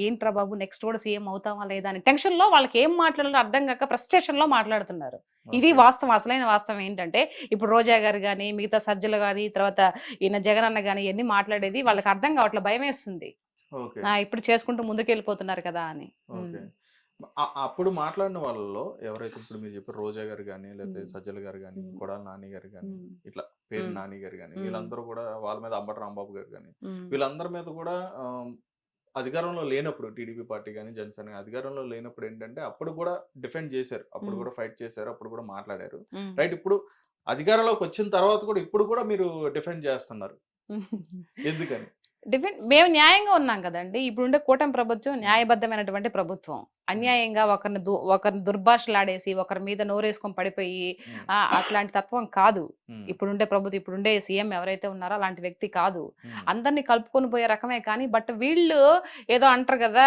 ఏంట్రా బాబు నెక్స్ట్ కూడా సీఎం అవుతామా లేదా అని టెన్షన్ లో వాళ్ళకి ఏం మాట్లాడాలో అర్థం కాక ఫ్రస్ట్రేషన్ లో మాట్లాడుతున్నారు. ఇది వాస్తవం. అసలైన వాస్తవం ఏంటంటే ఇప్పుడు రోజా గారు కానీ మిగతా సజ్జలు కానీ తర్వాత ఈయన జగన్ అన్న కానీ ఇవన్నీ మాట్లాడేది వాళ్ళకి అర్థం కావట్లే, భయం వేస్తుంది. ఇప్పుడు చేసుకుంటూ ముందుకు వెళ్ళిపోతున్నారు కదా అని. అప్పుడు మాట్లాడిన వాళ్ళలో ఎవరైతే ఇప్పుడు మీరు చెప్పారు రోజా గారు కానీ లేకపోతే సజ్జల గారు కానీ కొడాలి నాని గారు కానీ ఇట్లా పేరు నాని గారు కానీ వీళ్ళందరూ కూడా వాళ్ళ మీద అంబటి రాంబాబు గారు కానీ వీళ్ళందరి మీద కూడా అధికారంలో లేనప్పుడు టీడీపీ పార్టీ కానీ జనసేన అధికారంలో లేనప్పుడు ఏంటంటే అప్పుడు కూడా డిఫెండ్ చేశారు, అప్పుడు కూడా ఫైట్ చేశారు, అప్పుడు కూడా మాట్లాడారు. రైట్, ఇప్పుడు అధికారంలోకి వచ్చిన తర్వాత కూడా ఇప్పుడు కూడా మీరు డిఫెండ్ చేస్తున్నారు ఎందుకని? మేము న్యాయంగా ఉన్నాం కదండి. ఇప్పుడుండే కూటమి ప్రభుత్వం న్యాయబద్ధమైనటువంటి ప్రభుత్వం. అన్యాయంగా ఒకరిని దుర్భాషలాడేసి ఒకరి మీద నోరేసుకొని పడిపోయి అట్లాంటి తత్వం కాదు ఇప్పుడుండే ప్రభుత్వం. ఇప్పుడుండే సీఎం ఎవరైతే ఉన్నారో అలాంటి వ్యక్తి కాదు. అందరినీ కలుపుకొని పోయే రకమే. కానీ బట్ వీళ్ళు ఏదో అంటారు కదా,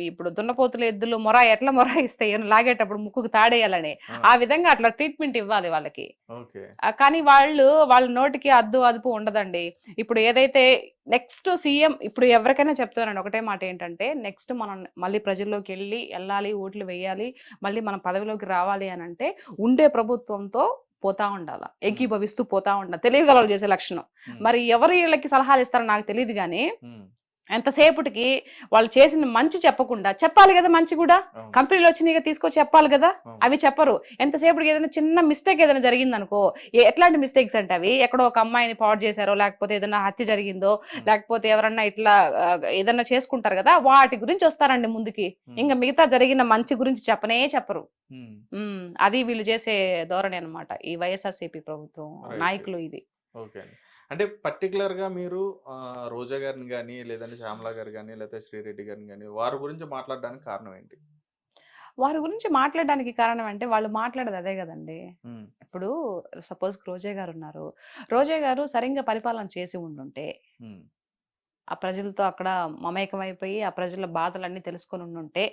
ఇప్పుడు దున్నపోతులు ఎద్దులు ఎట్లా మొరాయిస్తాయి లాగేటప్పుడు ముక్కుకు తాడేయాలని, ఆ విధంగా అట్లా ట్రీట్మెంట్ ఇవ్వాలి వాళ్ళకి. కానీ వాళ్ళ నోటికి అదుపు ఉండదండి. ఇప్పుడు ఏదైతే నెక్స్ట్ సీఎం ఇప్పుడు ఎవరికైనా చెప్తున్నాను ఒకటే మాట ఏంటంటే, నెక్స్ట్ మనం మళ్ళీ ప్రజల్లోకి వెళ్ళాలి, ఓట్లు వేయాలి, మళ్ళీ మనం పదవిలోకి రావాలి అని అంటే ఉండే ప్రభుత్వంతో పోతా ఉండాలా, ఏకీభవిస్తూ పోతా ఉండాలి. తెలియగలవాళ్ళు చేసే లక్షణం. మరి ఎవరు వీళ్ళకి సలహాలు ఇస్తారో నాకు తెలియదు కానీ ఎంతసేపటికి వాళ్ళు చేసిన మంచి చెప్పకుండా చెప్పాలి కదా, మంచి కూడా కంపెనీలు వచ్చినాయి తీసుకొచ్చి చెప్పాలి కదా, అవి చెప్పరు. ఎంతసేపటికి ఏదైనా చిన్న మిస్టేక్ ఏదైనా జరిగింది అనుకో, ఎట్లాంటి మిస్టేక్స్ అంటే అవి ఎక్కడో ఒక అమ్మాయిని పాడు చేశారో, లేకపోతే ఏదైనా హత్య జరిగిందో, లేకపోతే ఎవరన్నా ఇట్లా ఏదన్నా చేసుకుంటారు కదా, వాటి గురించి వస్తారండి ముందుకి. ఇంకా మిగతా జరిగిన మంచి గురించి చెప్పరు. అది వీళ్ళు చేసే ధోరణి అనమాట ఈ వైఎస్ఆర్సీపీ ప్రభుత్వం నాయకులు. ఇది అంటే పర్టికులర్ గా మీరు రోజా గారిని కానీ లేదంటే శ్యామలా గారు కానీ లేకపోతే శ్రీరెడ్డి గారిని కానీ వారి గురించి మాట్లాడడానికి కారణం ఏంటి? వారి గురించి మాట్లాడడానికి కారణం అంటే వాళ్ళు మాట్లాడేది అదే కదండి. ఇప్పుడు సపోజ్ రోజా గారు ఉన్నారు, రోజా గారు సరిగ్గా పరిపాలన చేసి ఉండుంటే, ఆ ప్రజలతో అక్కడ మమేకమైపోయి ఆ ప్రజల బాధలన్నీ తెలుసుకొని ఉండుంటే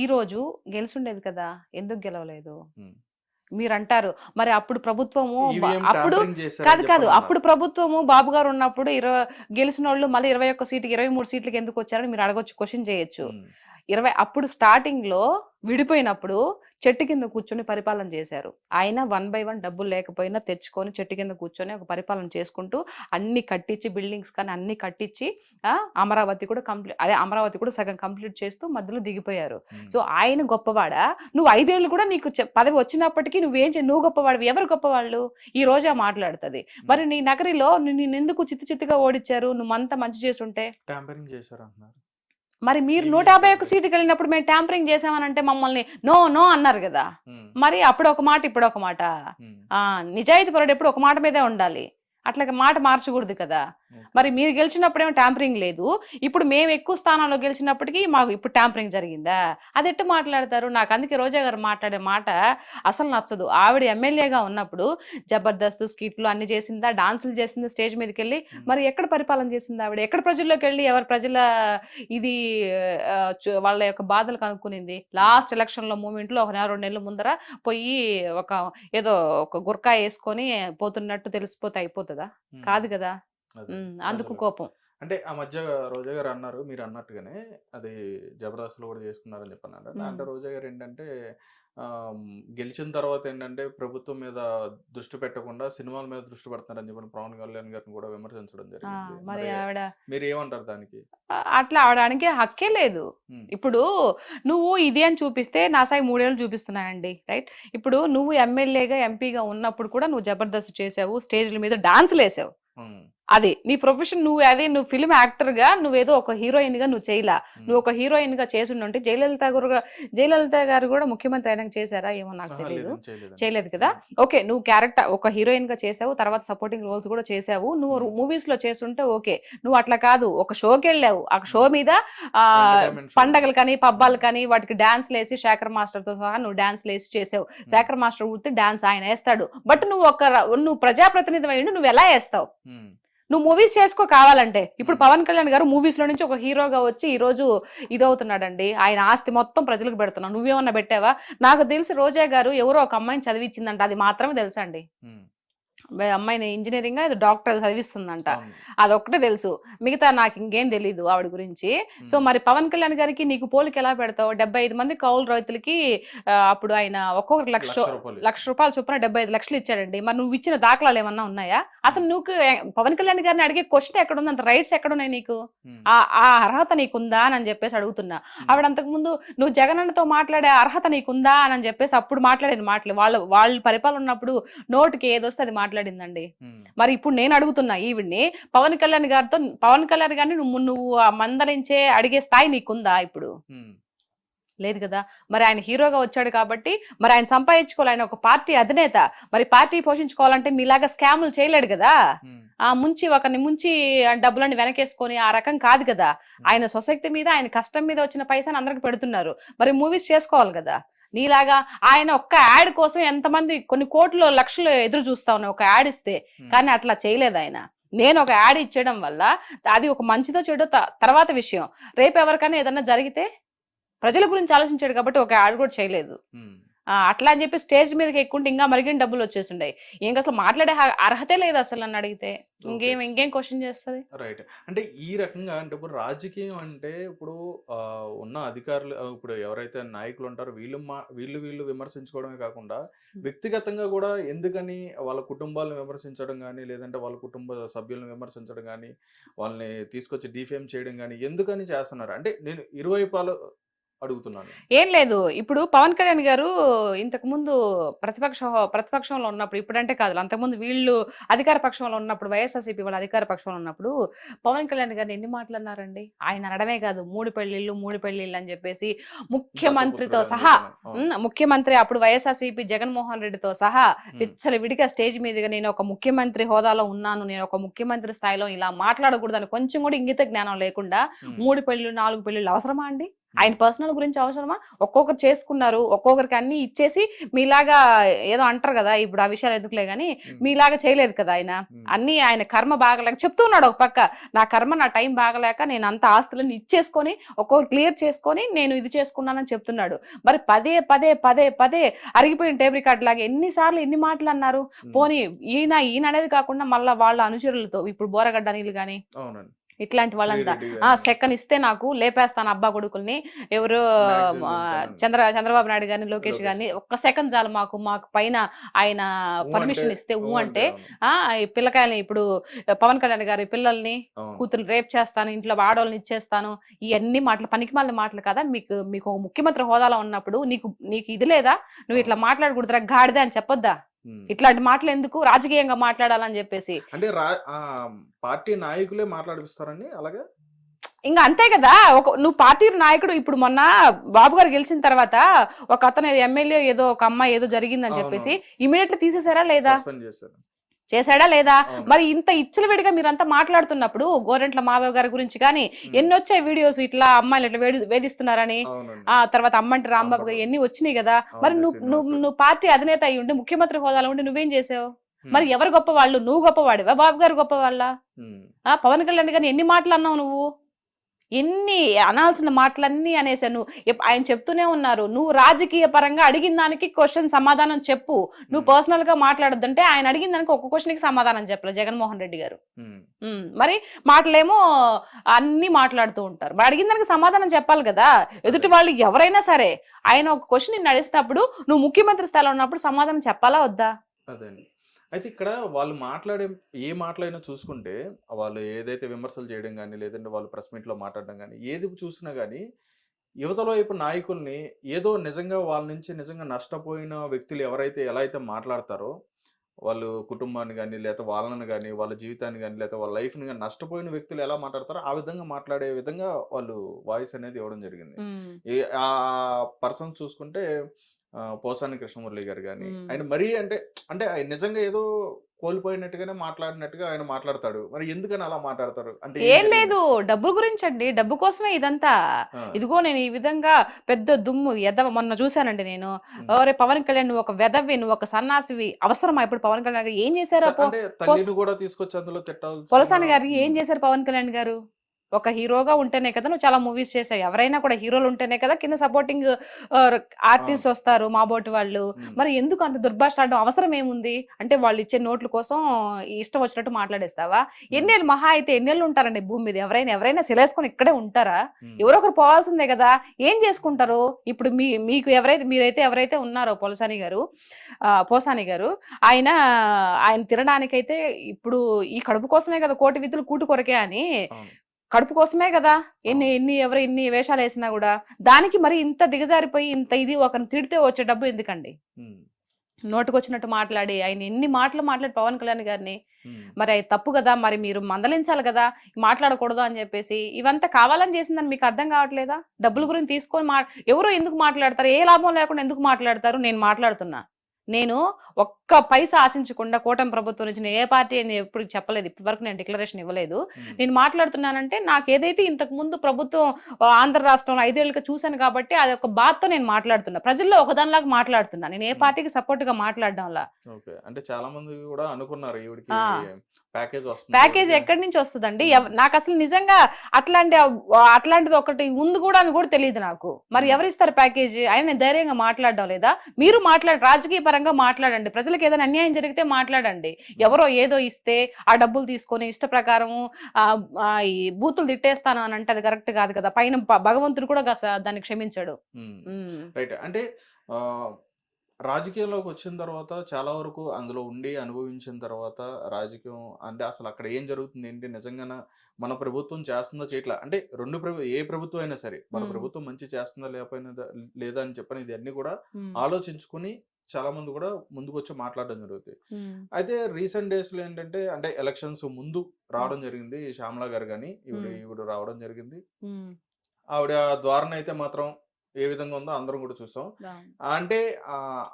ఈ రోజు గెలిచుండేది కదా. ఎందుకు గెలవలేదు మీరు అంటారు. మరి అప్పుడు ప్రభుత్వము అప్పుడు ప్రభుత్వము బాబు గారు ఉన్నప్పుడు గెలిచిన వాళ్ళు మళ్ళీ 21 సీట్కి 23 సీట్లకి ఎందుకు వచ్చారని మీరు అడగొచ్చు, క్వశ్చన్ చేయొచ్చు. అప్పుడు స్టార్టింగ్ లో విడిపోయినప్పుడు చెట్టు కింద కూర్చొని పరిపాలన చేశారు. ఆయన 1 by 1 డబ్బులు లేకపోయినా తెచ్చుకొని చెట్టు కింద కూర్చొని ఒక పరిపాలన చేసుకుంటూ అన్ని కట్టించి బిల్డింగ్స్ కానీ అన్ని కట్టించి అమరావతి కూడా సగం కంప్లీట్ చేస్తూ మధ్యలో దిగిపోయారు. సో ఆయన గొప్పవాడా? నువ్వు 5 ఏళ్ళు కూడా నీకు పదవి వచ్చినప్పటికీ నువ్వు గొప్పవాడు. ఎవరు గొప్పవాళ్ళు? ఈ రోజా మాట్లాడుతుంది. మరి నీ నగరిలో నేను ఎందుకు చిత్తుగా ఓడించారు? నువ్వు అంతా మంచి చేస్తుంటే మరి మీరు 151 సీటుకి వెళ్ళినప్పుడు మేము ట్యాంపరింగ్ చేసామనంటే మమ్మల్ని నో అన్నారు కదా. మరి అప్పుడు ఒక మాట ఇప్పుడు ఒక మాట. నిజాయితీ పరుడు ఎప్పుడు ఒక మాట మీదే ఉండాలి, అట్లాగే మాట మార్చకూడదు కదా. మరి మీరు గెలిచినప్పుడేమో ట్యాంపరింగ్ లేదు, ఇప్పుడు మేము ఎక్కువ స్థానాల్లో గెలిచినప్పటికీ మాకు ఇప్పుడు ట్యాంపరింగ్ జరిగిందా? అది ఎట్టు మాట్లాడతారు? నాకు అందుకే రోజా గారు మాట్లాడే మాట అసలు నచ్చదు. ఆవిడ ఎమ్మెల్యేగా ఉన్నప్పుడు జబర్దస్త్ స్కిట్లు అన్ని చేసిందా, డాన్సులు చేసిందా స్టేజ్ మీదకి వెళ్ళి? మరి ఎక్కడ పరిపాలన చేసింది ఆవిడ? ఎక్కడ ప్రజల్లోకి వెళ్ళి ఎవరి ప్రజల ఇది వాళ్ళ యొక్క బాధలు కనుక్కునింది? లాస్ట్ ఎలక్షన్ లో మూమెంట్ లో 1 2 నెలల ముందర పోయి ఏదో ఒక గుర్కా వేసుకొని పోతున్నట్టు తెలిసిపోతే అయిపోతుందా? కాదు కదా. అందుకు కోపం. అంటే ఆ మధ్య రోజా గారు అన్నారు, మీరు అన్నట్టుగానే అది జబర్దస్త్ లో కూడా చేసుకున్నారని చెప్పన్నారు. అంటే రోజా గారు ఏంటంటే గెలిచిన తర్వాత ఏంటంటే ప్రభుత్వం మీద దృష్టి పెట్టకుండా సినిమాల మీద దృష్టి పెడుతున్నారని చెప్పి పవన్ కళ్యాణ్ గారిని కూడా విమర్శించడం జరిగింది. మరి ఆవిడ మీరు ఏమంటారు దానికి? అట్లా ఆవడానికి హక్కే లేదు. ఇప్పుడు నువ్వు ఇది అని చూపిస్తే నా సాయి 3 ఏళ్ళు చూపిస్తున్నాయండి, రైట్? ఇప్పుడు నువ్వు ఎమ్మెల్యేగా ఎంపీగా ఉన్నప్పుడు కూడా నువ్వు జబర్దస్త్ చేసావు, స్టేజ్ల మీద డాన్సులు వేసావు. అది నీ ప్రొఫెషన్. నువ్వు ఫిల్మ్ యాక్టర్ గా నువ్వేదో ఒక హీరోయిన్ గా నువ్వు చేయలా. నువ్వు ఒక హీరోయిన్ గా చేసిండుంటే జయలలిత గారు కూడా ముఖ్యమంత్రి అయినా చేశారా ఏమో నాకు తెలియదు, చేయలేదు కదా. ఓకే, నువ్వు క్యారెక్టర్ ఒక హీరోయిన్ గా చేసావు, తర్వాత సపోర్టింగ్ రోల్స్ కూడా చేసావు. నువ్వు మూవీస్ లో చేస్తుంటే ఓకే. నువ్వు అట్లా కాదు, ఒక షోకి వెళ్ళావు, ఆ షో మీద పండగలు కానీ పబ్బాలు కానీ వాటికి డాన్స్ లేసి శేఖర్ మాస్టర్ తో సహా నువ్వు డాన్స్ లేసి చేసావు. శేఖర్ మాస్టర్ ఊరితే డాన్స్ ఆయన వేస్తాడు, బట్ నువ్వు ప్రజాప్రతినిధి అయ్యి నువ్వు ఎలా వేస్తావు? నువ్వు మూవీస్ చేసుకో కావాలంటే. ఇప్పుడు పవన్ కళ్యాణ్ గారు మూవీస్ లో నుంచి ఒక హీరోగా వచ్చి ఈ రోజు ఇదవుతున్నాడండి. ఆయన ఆస్తి మొత్తం ప్రజలకు పెడుతున్నావు. నువ్వేమన్నా పెట్టావా? నాకు తెలిసి రోజా గారు ఎవరో ఒక అమ్మాయిని చదివించిందంట, అది మాత్రమే తెలుసండి. అమ్మాయిని ఇంజనీరింగ్ అది డాక్టర్ చదివిస్తుందంట. అవును. అదొక్కటే తెలుసు, మిగతా నాకు ఇంకేం తెలీదు ఆవిడ గురించి. సో మరి పవన్ కళ్యాణ్ గారికి నీకు పోలిక ఎలా పెడతావు? 75 మంది కౌలు రైతులకి అప్పుడు ఆయన ఒక్కొక్కరు లక్ష రూపాయలు. లక్ష రూపాయలు చొప్పున 75 లక్షలు ఇచ్చాడండి. మరి నువ్వు ఇచ్చిన దాఖలాలు ఏమన్నా ఉన్నాయా? అసలు నువ్వు పవన్ కళ్యాణ్ గారిని అడిగే క్వశ్చన్ ఎక్కడుంది? అంత రైట్స్ ఎక్కడున్నాయి నీకు? ఆ అర్హత నీకుందా అని చెప్పేసి అడుగుతున్నా. ఆవిడ అంతకు ముందు నువ్వు జగనన్నతో మాట్లాడే అర్హత నీకుందా అని చెప్పేసి అప్పుడు మాట్లాడిన మాటలు, వాళ్ళు పరిపాలన ఉన్నప్పుడు నోటికి ఏదొస్తే అది మాట్లాడిందండి. మరి ఇప్పుడు నేను అడుగుతున్నా ఈవిడ్ని, పవన్ కళ్యాణ్ గారిని నువ్వు మందలించే అడిగే స్థాయి నీకుందా ఇప్పుడు? లేదు కదా. మరి ఆయన హీరోగా వచ్చాడు కాబట్టి మరి ఆయన సంపాదించుకోవాలి, ఆయన ఒక పార్టీ అధినేత, మరి పార్టీ పోషించుకోవాలంటే మీలాగా స్కాములు చేయలేడు కదా. ఒకరిని ముంచి డబ్బులన్నీ వెనకేసుకొని ఆ రకం కాదు కదా. ఆయన సొసైటీ మీద, ఆయన కష్టం మీద వచ్చిన పైసాని అందరికి పెడుతున్నారు. మరి మూవీస్ చేసుకోవాలి కదా. నీలాగా ఆయన ఒక్క యాడ్ కోసం ఎంతమంది కొన్ని కోట్లు లక్షలు ఎదురు చూస్తా ఉన్నాయి ఒక యాడ్ ఇస్తే, కానీ అట్లా చేయలేదు ఆయన. నేను ఒక యాడ్ ఇచ్చేయడం వల్ల అది ఒక మంచిదో చెడో తర్వాత విషయం. రేపు ఎవరికైనా ఏదన్నా జరిగితే ప్రజల గురించి ఆలోచించాడు కాబట్టి ఒక యాడ్ కూడా చేయలేదు. అట్లా అని చెప్పి స్టేజ్ మీదకి ఎక్కుంటే ఇంకా మరిగిన డబ్బులు వచ్చేసిండే. ఇంకా అసలు మాట్లాడే అర్హతే లేదు అసలు నన్ను అడిగితే. ఇంకేం క్వశ్చన్ చేస్తుంది? రైట్. అంటే ఈ రకంగా అంటే ఇప్పుడు రాజకీయం అంటే ఇప్పుడు ఉన్న అధికారులు, ఇప్పుడు ఎవరైతే నాయకులు ఉంటారో వీళ్ళు విమర్శించుకోవడమే కాకుండా వ్యక్తిగతంగా కూడా ఎందుకని వాళ్ళ కుటుంబాలను విమర్శించడం కానీ, లేదంటే వాళ్ళ కుటుంబ సభ్యులను విమర్శించడం కానీ, వాళ్ళని తీసుకొచ్చి డిఫేమ్ చేయడం కానీ ఎందుకని చేస్తున్నారు? అంటే నేను ఇరువైపులు అడుగుతున్నాను. ఏం లేదు, ఇప్పుడు పవన్ కళ్యాణ్ గారు ఇంతకు ముందు ప్రతిపక్షంలో ఉన్నప్పుడు, ఇప్పుడంటే కాదు, అంతకుముందు వీళ్ళు అధికార పక్షంలో ఉన్నప్పుడు, వైఎస్ఆర్సీపీ వాళ్ళ అధికార పక్షంలో ఉన్నప్పుడు పవన్ కళ్యాణ్ గారిని ఎన్ని మాట్లాడినారండి? ఆయన అనడమే కాదు, మూడు పెళ్లిళ్ళు అని చెప్పేసి ముఖ్యమంత్రితో సహా, ముఖ్యమంత్రి అప్పుడు వైఎస్ఆర్సీపీ జగన్మోహన్ రెడ్డితో సహా విడిగా స్టేజ్ మీదుగా నేను ఒక ముఖ్యమంత్రి హోదాలో ఉన్నాను, నేను ఒక ముఖ్యమంత్రి స్థాయిలో ఇలా మాట్లాడకూడదని కొంచెం కూడా ఇంగిత జ్ఞానం లేకుండా 3 పెళ్లిళ్ళు 4 పెళ్లిళ్ళు అవసరమా అండి? ఆయన పర్సనల్ గురించి అవసరమా? ఒక్కొక్కరు చేసుకున్నారు, ఒక్కొక్కరికి అన్ని ఇచ్చేసి మీలాగా ఏదో అంటారు కదా, ఇప్పుడు ఆ విషయాలు ఎందుకులే గానీ మీలాగా చేయలేదు కదా ఆయన. అన్ని ఆయన కర్మ బాగలేక చెప్తున్నాడు ఒక పక్క, నా కర్మ నా టైం బాగలేక నేను అంత ఆస్తులను ఇచ్చేసుకొని ఒక్కొక్కరు క్లియర్ చేసుకొని నేను ఇది చేసుకున్నానని చెప్తున్నాడు. మరి పదే పదే పదే పదే అరిగిపోయిన టేబుల్ రికార్డ్ లాగా ఎన్నిసార్లు ఎన్ని మాటలు అన్నారు? పోనీ ఈయన అనేది కాకుండా మళ్ళీ వాళ్ళ అనుచరులతో, ఇప్పుడు బోరగడ్డ నీళ్ళు గాని ఇట్లాంటి వాళ్ళంతా సెకండ్ ఇస్తే నాకు లేపేస్తాను అబ్బా కొడుకుల్ని, ఎవరు చంద్రబాబు నాయుడు గారిని, లోకేష్ గారిని, ఒక్క సెకండ్ చాలు మాకు పైన ఆయన పర్మిషన్ ఇస్తే అంటే పిల్లకాయల్ని, ఇప్పుడు పవన్ కళ్యాణ్ గారి పిల్లల్ని కూతురు రేప్ చేస్తాను, ఇంట్లో ఆడవాళ్ళని ఇచ్చేస్తాను, ఇవన్నీ మాటలు పనికిమాలిన మాటలు కదా. మీకు ఒక ముఖ్యమంత్రి హోదాలో ఉన్నప్పుడు నీకు ఇది లేదా? నువ్వు ఇట్లా మాట్లాడకూడదురా గాడిదే అని చెప్పొద్దా? ఇట్లాంటి మాటలు ఎందుకు రాజకీయంగా మాట్లాడాలని చెప్పేసి అంటే పార్టీ నాయకులే మాట్లాడిస్తారండి అలాగే. ఇంకా అంతే కదా, నువ్వు పార్టీ నాయకుడు. ఇప్పుడు మొన్న బాబు గారు గెలిచిన తర్వాత ఒక అతను ఎమ్మెల్యే ఏదో ఒక అమ్మాయి ఏదో జరిగిందని చెప్పేసి ఇమీడియట్లీ తీసేసారా లేదా? చేశాడా లేదా? మరి ఇంత ఇచ్చలవిడిగా మీరంతా మాట్లాడుతున్నప్పుడు గోరెంట్ల మాధవ్ గారి గురించి కానీ ఎన్ని వచ్చాయి వీడియోస్, ఇట్లా అమ్మాయిలు ఇట్లా వేధిస్తున్నారని. తర్వాత అమ్మంటి రాంబాబు గారు ఎన్ని వచ్చినాయి కదా. మరి నువ్వు పార్టీ అధినేత అయి ఉండి, ముఖ్యమంత్రి హోదాలో ఉండి నువ్వేం చేసావు? మరి ఎవరు గొప్పవాళ్ళు? నువ్వు గొప్పవాడివా, బాబు గారు గొప్పవాళ్ళ? పవన్ కళ్యాణ్ గారిని ఎన్ని మాటలు అన్నావు నువ్వు? ఎన్ని అనాల్సిన మాటలన్నీ అనేసాను. ఆయన చెప్తూనే ఉన్నారు, నువ్వు రాజకీయ పరంగా అడిగిన దానికి క్వశ్చన్ సమాధానం చెప్పు, నువ్వు పర్సనల్ గా మాట్లాడొద్దంటే ఆయన అడిగిన దానికి ఒక్క క్వశ్చన్ కి సమాధానం చెప్పలేదు జగన్మోహన్ రెడ్డి గారు. మరి మాటలేమో అన్ని మాట్లాడుతూ ఉంటారు. మరి అడిగిన దానికి సమాధానం చెప్పాలి కదా. ఎదుటి వాళ్ళు ఎవరైనా సరే ఆయన ఒక క్వశ్చన్ నిన్ను అడిగినప్పుడు నువ్వు ముఖ్యమంత్రి స్థాయిలో ఉన్నప్పుడు సమాధానం చెప్పాలా వద్దా? అయితే ఇక్కడ వాళ్ళు మాట్లాడే ఏ మాటలైనా చూసుకుంటే, వాళ్ళు ఏదైతే విమర్శలు చేయడం కానీ, లేదంటే వాళ్ళు ప్రెస్ మీట్లో మాట్లాడడం కానీ, ఏది చూసినా కానీ యువతల వైపు నాయకుల్ని ఏదో నిజంగా వాళ్ళ నుంచి నిజంగా నష్టపోయిన వ్యక్తులు ఎవరైతే ఎలా అయితే మాట్లాడతారో, వాళ్ళు కుటుంబాన్ని కానీ, లేకపోతే వాళ్ళని కానీ, వాళ్ళ జీవితాన్ని కానీ, లేకపోతే వాళ్ళ లైఫ్ని కానీ నష్టపోయిన వ్యక్తులు ఎలా మాట్లాడతారో ఆ విధంగా మాట్లాడే విధంగా వాళ్ళు వాయిస్ అనేది ఇవ్వడం జరిగింది. ఆ పర్సన్ చూసుకుంటే పోసాని కృష్ణమురళి గారు కానీ, ఆయన మరీ అంటే ఆయన నిజంగా ఏదో కోల్పోయినట్టుగానే మాట్లాడినట్టుగా ఆయన మాట్లాడతాడు. మరి ఎందుకని అలా మాట్లాడతారు? అంటే ఏం లేదు, డబ్బు గురించి అండి, డబ్బు కోసమే ఇదంతా. ఇదిగో నేను ఈ విధంగా పెద్ద దుమ్ము ఎదవ మొన్న చూసానండి నేను. ఎవరే పవన్ కళ్యాణ్, నువ్వు ఒక వెదవి, నువ్వు ఒక సన్నాసివి, అవసరమా ఇప్పుడు పవన్ కళ్యాణ్ గారు ఏం చేశారు? తల్లిని కూడా తీసుకొచ్చి అందులో తిట్టాలి. పోసాని గారికి ఏం చేశారు పవన్ కళ్యాణ్ గారు? ఒక హీరోగా ఉంటేనే కదా నువ్వు చాలా మూవీస్ చేసావు. ఎవరైనా కూడా హీరోలు ఉంటేనే కదా కింద సపోర్టింగ్ ఆర్టిస్ట్ వస్తారు, మా బోటి వాళ్ళు. మరి ఎందుకు అంత దుర్భాష ఆడడం అవసరం ఏముంది? అంటే వాళ్ళు ఇచ్చే నోట్ల కోసం ఇష్టం వచ్చినట్టు మాట్లాడేస్తావా? ఎన్నేళ్ళు మహా అయితే ఎన్నేళ్ళు ఉంటారండి భూమి మీద? ఎవరైనా సిలేసుకొని ఇక్కడే ఉంటారా? ఎవరో ఒకరు పోవాల్సిందే కదా. ఏం చేసుకుంటారు? ఇప్పుడు మీకు ఎవరైతే ఉన్నారో పోసాని గారు ఆయన తినడానికైతే ఇప్పుడు ఈ కడుపు కోసమే కదా, కోటి విధులు కూటు కొరకే అని, కడుపు కోసమే కదా ఎన్ని వేషాలు వేసినా కూడా. దానికి మరి ఇంత దిగజారిపోయి ఇంత ఇది ఒకరిని తిడితే వచ్చే డబ్బు ఎందుకండి? నోటుకొచ్చినట్టు మాట్లాడి ఆయన ఎన్ని మాటలు మాట్లాడి పవన్ కళ్యాణ్ గారిని, మరి అది తప్పు కదా. మరి మీరు మందలించాలి కదా, మాట్లాడకూడదు అని చెప్పేసి. ఇవంతా కావాలని చేసిందని మీకు అర్థం కావట్లేదా? డబ్బుల గురించి తీసుకొని ఎవరు ఎందుకు మాట్లాడతారు? ఏ లాభం లేకుండా ఎందుకు మాట్లాడతారు? నేను మాట్లాడుతున్నా. నేను ఒక్క పైసా ఆశించకుండా కూటమి ప్రభుత్వం నుంచి నేను ఏ పార్టీ అని ఎప్పుడు చెప్పలేదు, ఇప్పటి వరకు నేను డిక్లరేషన్ ఇవ్వలేదు. నేను మాట్లాడుతున్నానంటే నాకు ఏదైతే ఇంతకు ముందు ప్రభుత్వం ఆంధ్ర రాష్ట్రంలో 5 ఏళ్ళుగా చూశాను కాబట్టి అది ఒక బాధతో నేను మాట్లాడుతున్నా. ప్రజల్లో ఒకదానిలాగా మాట్లాడుతున్నా. నేను ఏ పార్టీకి సపోర్ట్ గా మాట్లాడడంలా. అంటే చాలా మంది కూడా అనుకున్నారు ప్యాకేజ్ ఎక్కడి నుంచి వస్తుందండి? నాకు అసలు నిజంగా అట్లాంటిది ఒకటి ఉంది కూడా అని కూడా తెలియదు నాకు. మరి ఎవరిస్తారు ప్యాకేజ్? ఆయన ధైర్యంగా మాట్లాడడం లేదా? మీరు రాజకీయ పరంగా మాట్లాడండి. ప్రజలకు ఏదైనా అన్యాయం జరిగితే మాట్లాడండి. ఎవరో ఏదో ఇస్తే ఆ డబ్బులు తీసుకొని ఇష్ట ప్రకారం ఈ బూతులు తిట్టేస్తాను అని అంటే అది కరెక్ట్ కాదు కదా. పైన భగవంతుడు కూడా దాన్ని క్షమించాడు. అంటే రాజకీయాల్లోకి వచ్చిన తర్వాత చాలా వరకు అందులో ఉండి అనుభవించిన తర్వాత రాజకీయం అంటే అసలు అక్కడ ఏం జరుగుతుంది ఏంటి, నిజంగా మన ప్రభుత్వం చేస్తుందో చేయట్లా, అంటే ఏ ప్రభుత్వం అయినా సరే మన ప్రభుత్వం మంచి చేస్తుందా లేదా అని చెప్పని ఇది అన్ని కూడా ఆలోచించుకుని చాలా మంది కూడా ముందుకు వచ్చి మాట్లాడడం జరుగుతుంది. అయితే రీసెంట్ డేస్ లో ఏంటంటే అంటే ఎలక్షన్స్ ముందు రావడం జరిగింది శ్యామలా గారు కానీ ఈవిడ రావడం జరిగింది. ఆవిడ ద్వారా అయితే మాత్రం ఏ విధంగా ఉందో అందరం కూడా చూసాం. అంటే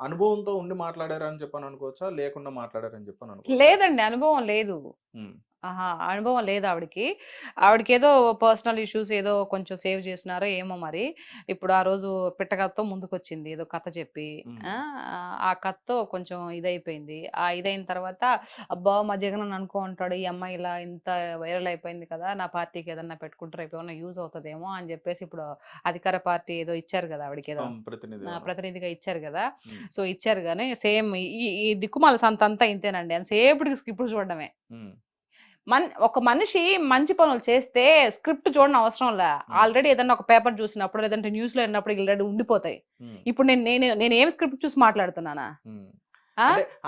అనుభవంతో ఉండి మాట్లాడారని చెప్పని అనుకోవచ్చా, లేకుండా మాట్లాడారని చెప్పని అనుకో? లేదండి, అనుభవం లేదు. అనుభవం లేదు ఆవిడకి ఏదో పర్సనల్ ఇష్యూస్ ఏదో కొంచెం సేవ్ చేసినారో ఏమో మరి. ఇప్పుడు ఆ రోజు పిట్టకథతో ముందుకొచ్చింది ఏదో కథ చెప్పి, ఆ కథతో కొంచెం ఇదైపోయింది. ఆ ఇదైన తర్వాత అబ్బా మా జగన్ అనుకో ఉంటాడు, ఈ అమ్మాయి ఇలా ఇంత వైరల్ అయిపోయింది కదా, నా పార్టీకి ఏదన్నా పెట్టుకుంటారు ఏమైనా యూజ్ అవుతుందేమో అని చెప్పేసి ఇప్పుడు అధికార పార్టీ ఏదో ఇచ్చారు కదా ఆవిడకి, ఏదో ప్రతినిధిగా ఇచ్చారు కదా. సో ఇచ్చారు కానీ సేమ్ ఈ దిక్కుమాల సంత అంతా ఇంతేనండి. అని సేపటికి స్క్రిప్ట్ చూడడమే. ఒక మనిషి మంచి పనులు చేస్తే స్క్రిప్ట్ చూడడం అవసరం లే. ఆల్రెడీ ఏదన్నా ఒక పేపర్ చూసినప్పుడు లేదంటే న్యూస్ లో విన్నప్పుడు ఆల్రెడీ ఉండిపోతాయి. ఇప్పుడు నేను ఏం స్క్రిప్ట్ చూసి మాట్లాడుతున్నానా?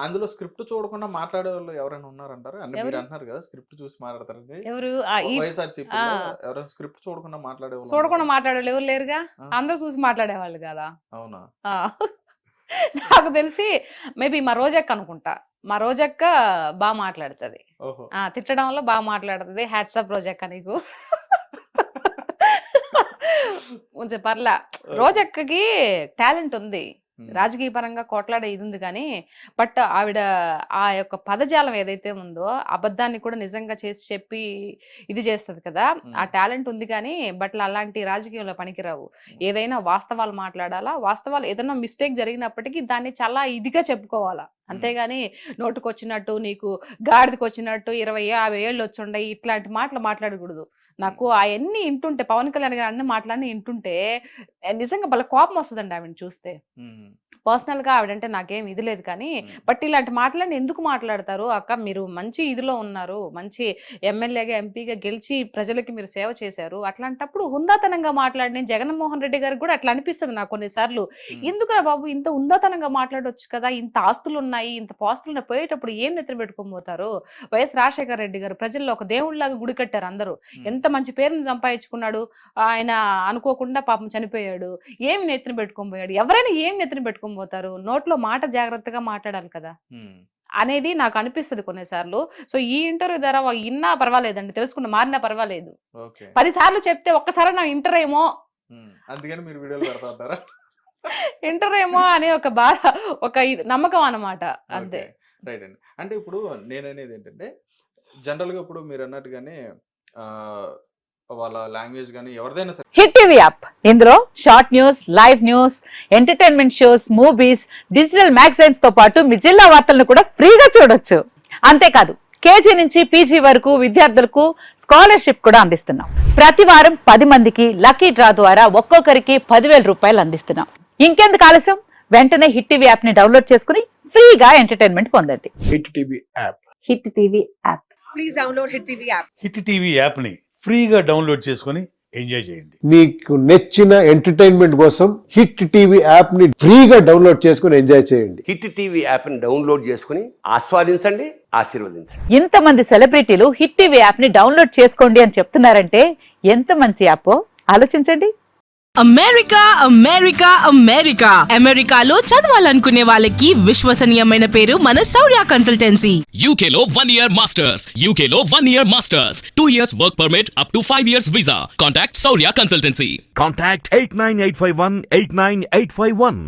అందులో స్క్రిప్ట్ చూడకుండా మాట్లాడే వాళ్ళు ఎవరైనా ఉన్నారంటారు? అంటే మీరు అంటున్నారు కదా స్క్రిప్ట్ చూసి మాట్లాడతారండి. ఎవరు? ఎవరైనా స్క్రిప్ట్ చూడకుండా మాట్లాడేవాళ్ళు ఎవరు లేరుగా, అందరూ చూసి మాట్లాడేవాళ్ళు కదా. అవునా? నాకు తెలిసి మేబీ మా రోజక్క అనుకుంటా. మా రోజక్క బాగా మాట్లాడుతుంది, తిట్టడంలో బాగా మాట్లాడుతుంది. హ్యాట్సాప్ రోజక్క నీకు. కొంచెం పర్లా, రోజక్కకి టాలెంట్ ఉంది, రాజకీయ పరంగా కొట్లాడే ఇది ఉంది. కానీ బట్ ఆవిడ ఆ యొక్క పదజాలం ఏదైతే ఉందో అబద్ధాన్ని కూడా నిజంగా చేసి చెప్పి ఇది చేస్తుంది కదా, ఆ టాలెంట్ ఉంది. కానీ బట్ అలాంటి రాజకీయంలో పనికిరావు. ఏదైనా వాస్తవాలు మాట్లాడాలా, వాస్తవాలు ఏదైనా మిస్టేక్ జరిగినప్పటికీ దాన్ని చాలా ఇదిగా చెప్పుకోవాలా. అంతేగాని నోటుకొచ్చినట్టు నీకు గాడిదకి వచ్చినట్టు 20-50 ఏళ్ళు వచ్చి ఇట్లాంటి మాటలు మాట్లాడకూడదు. నాకు అవన్నీ వింటుంటే, పవన్ కళ్యాణ్ గారు అన్ని మాటలన్నీ వింటుంటే నిజంగా భలే కోపం వస్తుందండి ఆవిడని చూస్తే. పర్సనల్ గా ఆవిడంటే నాకేం ఇది లేదు కానీ బట్ ఇలాంటి మాటలన్నీ ఎందుకు మాట్లాడతారు అక్క? మీరు మంచి ఇదిలో ఉన్నారు, మంచి ఎమ్మెల్యేగా ఎంపీగా గెలిచి ప్రజలకి మీరు సేవ చేశారు. అట్లాంటప్పుడు హుందాతనంగా మాట్లాడి, జగన్మోహన్ రెడ్డి గారికి కూడా అట్లా అనిపిస్తుంది నాకు కొన్నిసార్లు. ఎందుకురా బాబు ఇంత హుందాతనంగా మాట్లాడొచ్చు కదా, ఇంత ఆస్తులు ఉన్నాయి, ఇంత పాస్తులు పోయేటప్పుడు ఏం నెత్తిన పెట్టుకొని పోతారు? వైఎస్ రాజశేఖర రెడ్డి గారు ప్రజల్లో ఒక దేవుళ్లాగా గుడి కట్టారు. అందరూ ఎంత మంచి పేరుని సంపాదించుకున్నాడు. ఆయన అనుకోకుండా పాపం చనిపోయాడు. ఏమి నెత్తిన పెట్టుకొని పోయాడు? ఎవరైనా ఏం నెత్తిన పెట్టుకొని పోతారు? నోట్లో మాట జాగ్రత్తగా మాట్లాడాలి కదా అనేది నాకు అనిపిస్తుంది కొన్నిసార్లు. సో ఈ ఇంటర్వ్యూ ద్వారా ఇన్నా పర్వాలేదండి, తెలుసుకున్న మారినా పర్వాలేదు. 10 సార్లు చెప్తే ఒక్కసారి నా ఇంటర్ ఏమో, అందుకని మీరు వీడియోలు పెడతా ఉంటారా? ఇంటర్ ఏమో అనే ఒక బాధ, ఒక నమ్మకం అన్నమాట, అంతే. రైట్ అండి. అంటే ఇప్పుడు నేననేది ఏంటంటే జనరల్ గా ఇప్పుడు మీరు అన్నట్టుగానే వాళ్ళ లాంగ్వేజ్ కానీ ఎవరిదైనా సరే. హిట్ టీవీ యాప్, ఇందులో short news, live news, entertainment shows, movies, digital magazines తో పాటు మీ జిల్లా వార్తలను కూడా ఫ్రీగా చూడొచ్చు. అంతేకాదు కేజీ నుంచి పీజీ వరకు విద్యార్థులకు స్కాలర్షిప్ కూడా అందిస్తున్నాం. ప్రతి వారం 10 మందికి లక్కీ డ్రా ద్వారా ఒక్కొక్కరికి 10,000 రూపాయలు అందిస్తున్నాం. ఇంకెందుకు ఆలస్యం, వెంటనే హిట్ టీవీ యాప్ ని డౌన్లోడ్ చేసుకుని ఫ్రీగా ఎంటర్టైన్మెంట్ పొందండి. Hit TV app. Hit TV app. Please download Hit TV app. Hit TV యాప్ని ఫ్రీగా డౌన్లోడ్ చేసుకొని ఎంజాయ్ చేయండి. మీకు నచ్చిన ఎంటర్టైన్మెంట్ కోసం హిట్ టీవీ యాప్ ని ఫ్రీగా డౌన్లోడ్ చేసుకుని ఎంజాయ్ చేయండి. హిట్ టీవీ యాప్ని డౌన్లోడ్ చేసుకుని ఆస్వాదించండి, ఆశీర్వదించండి. ఇంతమంది సెలబ్రిటీలు హిట్ టీవీ యాప్ ని డౌన్లోడ్ చేసుకోండి అని చెప్తున్నారంటే ఎంత మంచి యాప్ ఆలోచించండి. అమెరికా అమెరికా అమెరికా అమెరికాలో చదవాలనుకునే వాళ్ళకి విశ్వసనీయమైన పేరు మన శౌర్య consultancy. UK Law 1 Year Masters. UK Law 1 Year Masters. 2 years work permit up to 5 years visa. Contact Saurya Consultancy. Contact 89851 89851.